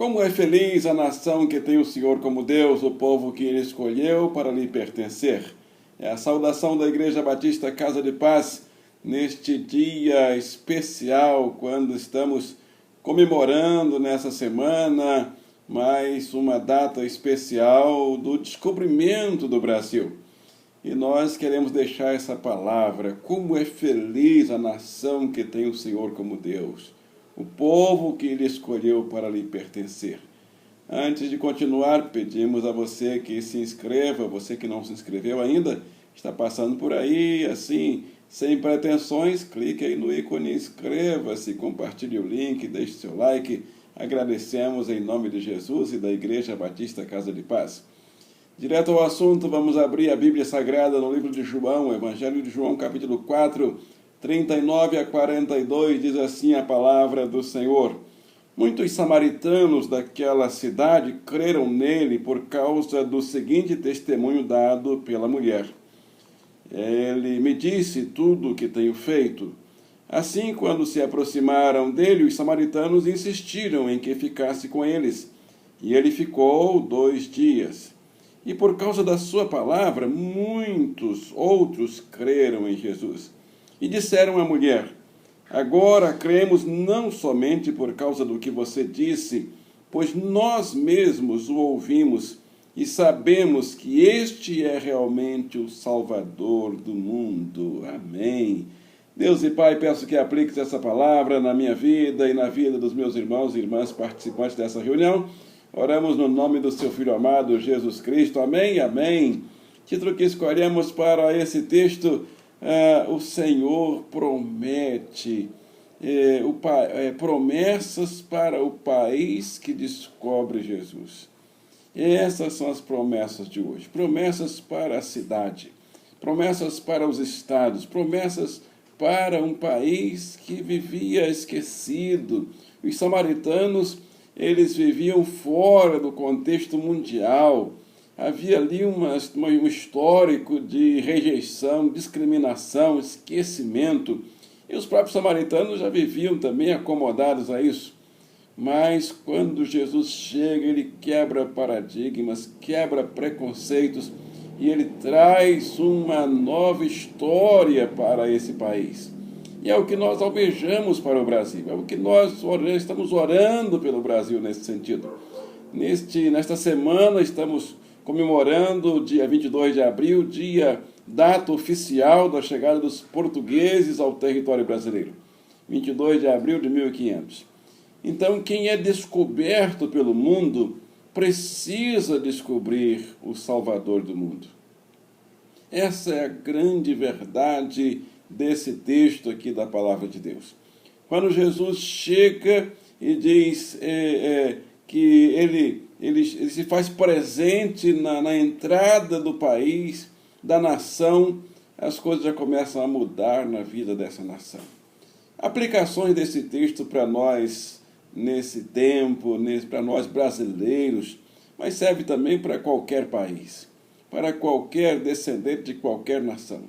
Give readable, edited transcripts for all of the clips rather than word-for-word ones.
Como é feliz a nação que tem o Senhor como Deus, o povo que Ele escolheu para lhe pertencer. É a saudação da Igreja Batista Casa de Paz, neste dia especial, quando estamos comemorando nessa semana mais uma data especial do descobrimento do Brasil. E nós queremos deixar essa palavra: como é feliz a nação que tem o Senhor como Deus, o povo que Ele escolheu para lhe pertencer. Antes de continuar, pedimos a você que se inscreva, você que não se inscreveu ainda, está passando por aí, assim, sem pretensões, clique aí no ícone, inscreva-se, compartilhe o link, deixe seu like. Agradecemos em nome de Jesus e da Igreja Batista Casa de Paz. Direto ao assunto, vamos abrir a Bíblia Sagrada no livro de João, Evangelho de João, capítulo 4, 39 a 42, diz assim a palavra do Senhor. Muitos samaritanos daquela cidade creram nele por causa do seguinte testemunho dado pela mulher. Ele me disse tudo o que tenho feito. Assim, quando se aproximaram dele, os samaritanos insistiram em que ficasse com eles. E ele ficou 2 dias. E por causa da sua palavra, muitos outros creram em Jesus. E disseram à mulher: agora cremos não somente por causa do que você disse, pois nós mesmos o ouvimos e sabemos que este é realmente o Salvador do mundo. Amém. Deus e Pai, peço que apliques essa palavra na minha vida e na vida dos meus irmãos e irmãs participantes dessa reunião. Oramos no nome do seu Filho amado, Jesus Cristo. Amém, amém. Título que escolhemos para esse texto: o Senhor promete promessas para o país que descobre Jesus. Essas são as promessas de hoje. Promessas para a cidade, promessas para os estados, promessas para um país que vivia esquecido. Os samaritanos, eles viviam fora do contexto mundial. Havia ali um histórico de rejeição, discriminação, esquecimento. E os próprios samaritanos já viviam também acomodados a isso. Mas quando Jesus chega, ele quebra paradigmas, quebra preconceitos e ele traz uma nova história para esse país. E é o que nós almejamos para o Brasil, é o que nós estamos orando pelo Brasil nesse sentido. Nesta semana estamos comemorando o dia 22 de abril, data oficial da chegada dos portugueses ao território brasileiro. 22 de abril de 1500. Então, quem é descoberto pelo mundo precisa descobrir o Salvador do mundo. Essa é a grande verdade desse texto aqui da Palavra de Deus. Quando Jesus chega e diz que ele se faz presente na entrada do país, da nação, as coisas já começam a mudar na vida dessa nação. Aplicações desse texto para nós nesse tempo, para nós brasileiros, mas serve também para qualquer país, para qualquer descendente de qualquer nação.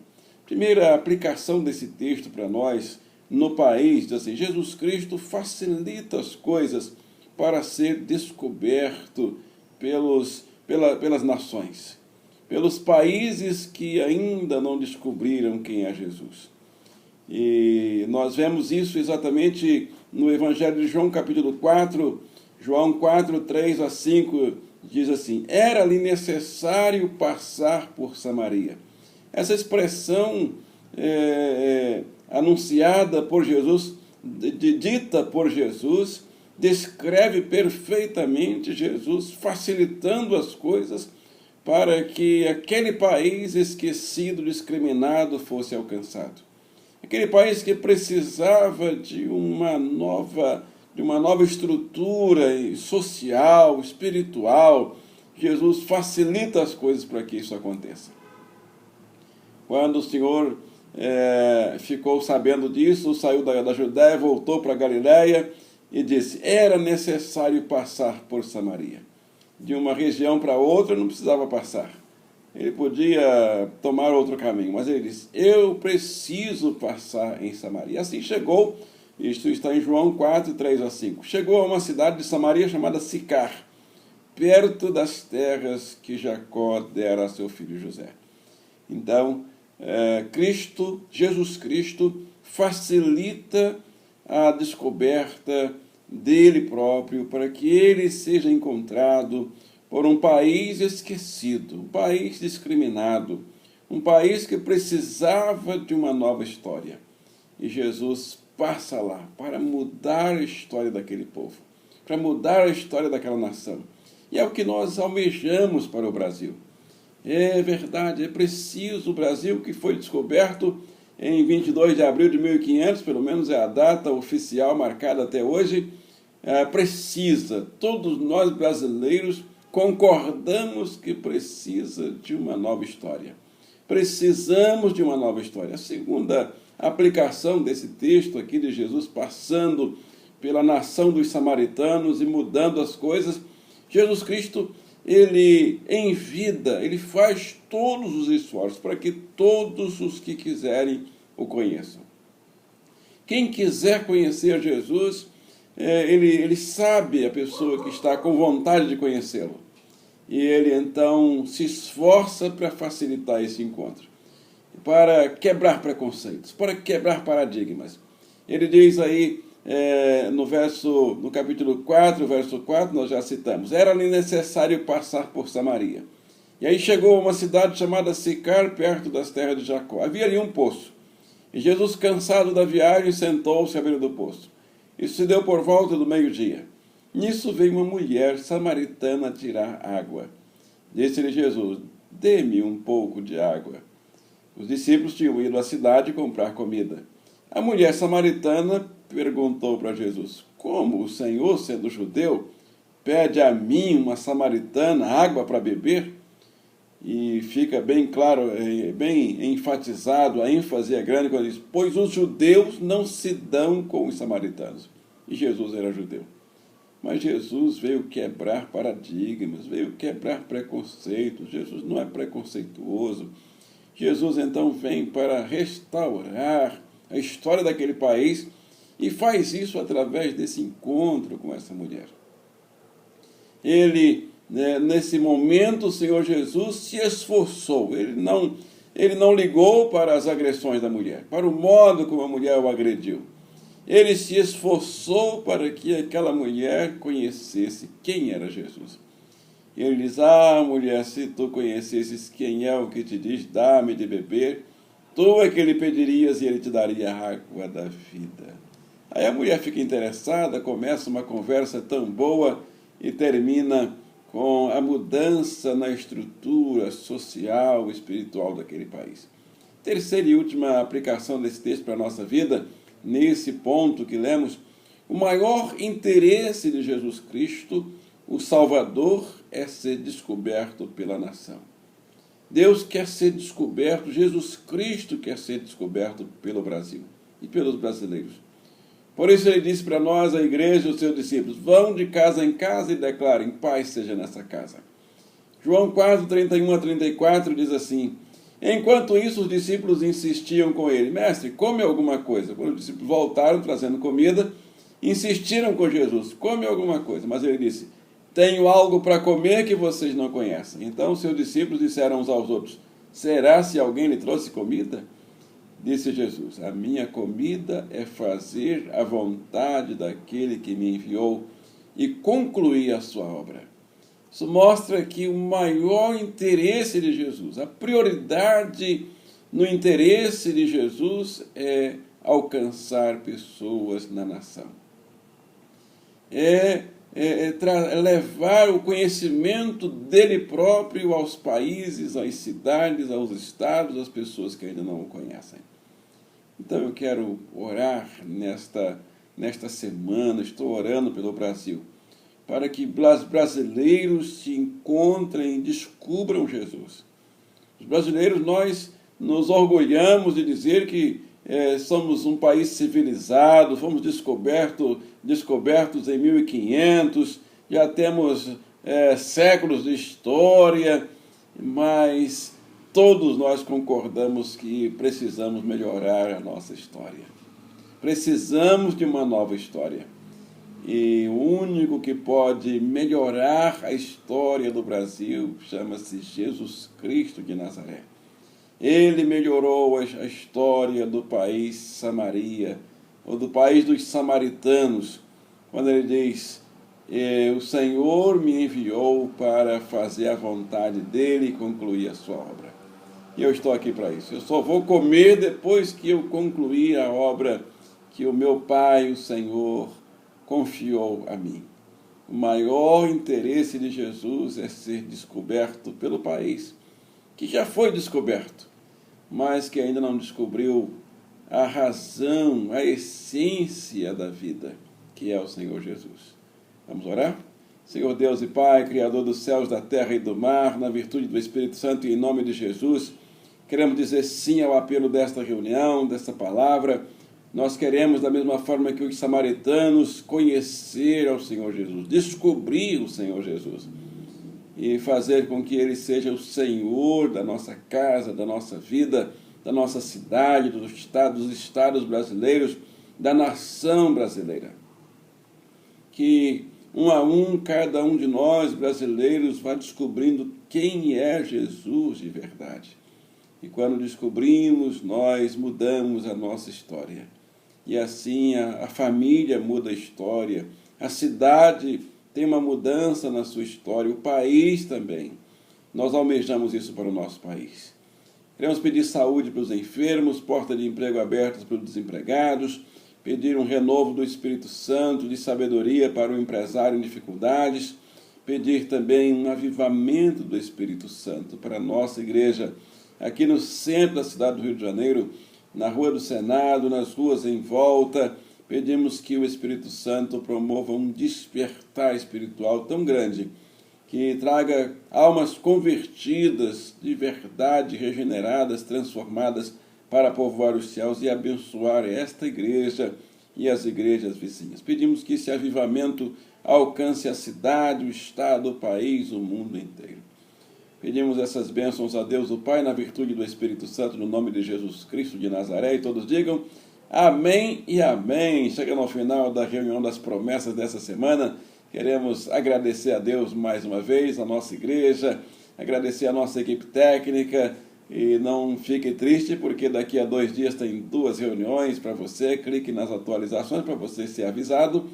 Primeira aplicação desse texto para nós no país, diz assim: Jesus Cristo facilita as coisas para ser descoberto pelas nações, pelos países que ainda não descobriram quem é Jesus. E nós vemos isso exatamente no Evangelho de João, capítulo 4, João 4, 3 a 5, diz assim: era-lhe necessário passar por Samaria. Essa expressão anunciada por Jesus, dita por Jesus, descreve perfeitamente Jesus facilitando as coisas para que aquele país esquecido, discriminado, fosse alcançado. Aquele país que precisava de uma nova estrutura social, espiritual. Jesus facilita as coisas para que isso aconteça. Quando o Senhor ficou sabendo disso, saiu da Judéia, voltou para a Galiléia e disse: era necessário passar por Samaria. De uma região para outra não precisava passar. Ele podia tomar outro caminho, mas ele disse: eu preciso passar em Samaria. Assim chegou Isto está em João 4, 3 a 5. Chegou a uma cidade de Samaria chamada Sicar, perto das terras que Jacó dera a seu filho José. Então, Jesus Cristo, facilita a descoberta dele próprio para que ele seja encontrado por um país esquecido, um país discriminado, um país que precisava de uma nova história. E Jesus passa lá para mudar a história daquele povo, para mudar a história daquela nação. E é o que nós almejamos para o Brasil. É verdade, é preciso o Brasil, que foi descoberto em 22 de abril de 1500, pelo menos é a data oficial marcada até hoje, precisa, todos nós brasileiros concordamos que precisa de uma nova história. Precisamos de uma nova história. A segunda aplicação desse texto aqui de Jesus passando pela nação dos samaritanos e mudando as coisas, Jesus Cristo, ele em vida, ele faz todos os esforços para que todos os que quiserem o conheçam. Quem quiser conhecer Jesus, ele sabe a pessoa que está com vontade de conhecê-lo. E ele então se esforça para facilitar esse encontro, para quebrar preconceitos, para quebrar paradigmas. Ele diz aí, no capítulo 4, verso 4, nós já citamos: era-lhe necessário passar por Samaria. E aí chegou a uma cidade chamada Sicar, perto das terras de Jacó. Havia ali um poço. E Jesus, cansado da viagem, sentou-se à beira do poço. Isso se deu por volta do meio-dia. Nisso veio uma mulher samaritana tirar água. Disse-lhe Jesus: dê-me um pouco de água. Os discípulos tinham ido à cidade comprar comida. A mulher samaritana perguntou para Jesus: como o Senhor, sendo judeu, pede a mim, uma samaritana, água para beber? E fica bem claro, bem enfatizado, a ênfase é grande quando diz: pois os judeus não se dão com os samaritanos. E Jesus era judeu. Mas Jesus veio quebrar paradigmas, veio quebrar preconceitos. Jesus não é preconceituoso. Jesus então vem para restaurar a história daquele país e faz isso através desse encontro com essa mulher. Nesse momento, o Senhor Jesus se esforçou. Ele não ligou para as agressões da mulher, para o modo como a mulher o agrediu. Ele se esforçou para que aquela mulher conhecesse quem era Jesus. E ele diz: mulher, se tu conhecesses quem é o que te diz, dá-me de beber, tu é que lhe pedirias e ele te daria a água da vida. Aí a mulher fica interessada, começa uma conversa tão boa e termina com a mudança na estrutura social e espiritual daquele país. Terceira e última aplicação desse texto para a nossa vida, nesse ponto que lemos: o maior interesse de Jesus Cristo, o Salvador, é ser descoberto pela nação. Deus quer ser descoberto, Jesus Cristo quer ser descoberto pelo Brasil e pelos brasileiros. Por isso ele disse para nós, a igreja e os seus discípulos: vão de casa em casa e declarem: paz seja nessa casa. João 4, 31 a 34 diz assim: enquanto isso, os discípulos insistiam com ele: mestre, come alguma coisa. Quando os discípulos voltaram trazendo comida, insistiram com Jesus: come alguma coisa. Mas ele disse: tenho algo para comer que vocês não conhecem. Então os seus discípulos disseram uns aos outros: será se alguém lhe trouxe comida? Disse Jesus: a minha comida é fazer a vontade daquele que me enviou e concluir a sua obra. Isso mostra que o maior interesse de Jesus, a prioridade no interesse de Jesus é alcançar pessoas na nação. Levar o conhecimento dele próprio aos países, às cidades, aos estados, às pessoas que ainda não o conhecem. Então eu quero orar nesta semana, estou orando pelo Brasil, para que os brasileiros se encontrem, descubram Jesus. Os brasileiros, nós nos orgulhamos de dizer que somos um país civilizado, fomos descobertos em 1500, já temos séculos de história, mas todos nós concordamos que precisamos melhorar a nossa história. Precisamos de uma nova história. E o único que pode melhorar a história do Brasil chama-se Jesus Cristo de Nazaré. Ele melhorou a história do país Samaria, ou do país dos samaritanos, quando ele diz: o Senhor me enviou para fazer a vontade dele e concluir a sua obra. E eu estou aqui para isso. Eu só vou comer depois que eu concluir a obra que o meu Pai, o Senhor, confiou a mim. O maior interesse de Jesus é ser descoberto pelo país, que já foi descoberto, mas que ainda não descobriu a razão, a essência da vida, que é o Senhor Jesus. Vamos orar? Senhor Deus e Pai, Criador dos céus, da terra e do mar, na virtude do Espírito Santo e em nome de Jesus, queremos dizer sim ao apelo desta reunião, desta palavra. Nós queremos, da mesma forma que os samaritanos, conhecer ao Senhor Jesus, descobrir o Senhor Jesus e fazer com que Ele seja o Senhor da nossa casa, da nossa vida, da nossa cidade, dos estados brasileiros, da nação brasileira. Que, um a um, cada um de nós, brasileiros, vá descobrindo quem é Jesus de verdade. E quando descobrimos, nós mudamos a nossa história. E assim a família muda a história, a cidade tem uma mudança na sua história, o país também. Nós almejamos isso para o nosso país. Queremos pedir saúde para os enfermos, porta de emprego abertas para os desempregados, pedir um renovo do Espírito Santo, de sabedoria para o empresário em dificuldades, pedir também um avivamento do Espírito Santo para a nossa igreja, aqui no centro da cidade do Rio de Janeiro, na Rua do Senado, nas ruas em volta. Pedimos que o Espírito Santo promova um despertar espiritual tão grande, que traga almas convertidas, de verdade, regeneradas, transformadas, para povoar os céus e abençoar esta igreja e as igrejas vizinhas. Pedimos que esse avivamento alcance a cidade, o estado, o país, o mundo inteiro. Pedimos essas bênçãos a Deus o Pai, na virtude do Espírito Santo, no nome de Jesus Cristo de Nazaré, e todos digam amém e amém. Chega no final da reunião das promessas dessa semana. Queremos agradecer a Deus mais uma vez, a nossa igreja, agradecer a nossa equipe técnica, e não fique triste, porque daqui a 2 dias tem 2 reuniões para você. Clique nas atualizações para você ser avisado.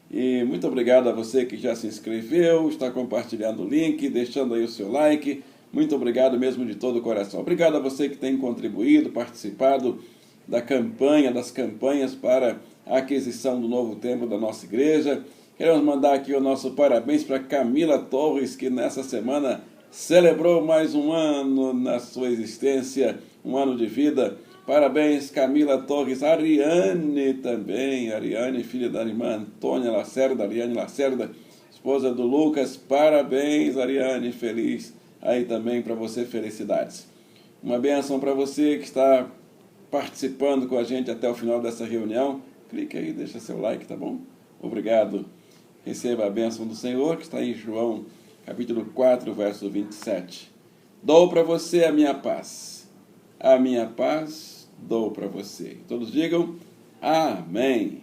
E muito obrigado a você que já se inscreveu, está compartilhando o link, deixando aí o seu like. Muito obrigado mesmo de todo o coração. Obrigado a você que tem contribuído, participado das campanhas para a aquisição do novo templo da nossa igreja. Queremos mandar aqui o nosso parabéns para Camila Torres, que nessa semana celebrou mais um ano na sua existência, um ano de vida. Parabéns, Camila Torres. Ariane também, Ariane, filha da irmã Antônia Lacerda, Ariane Lacerda, esposa do Lucas. Parabéns, Ariane, feliz aí também para você, felicidades. Uma bênção para você que está participando com a gente até o final dessa reunião. Clique aí, deixa seu like, tá bom? Obrigado. Receba a bênção do Senhor, que está em João, capítulo 4, verso 27. Dou para você a minha paz. A minha paz dou para você. Todos digam amém.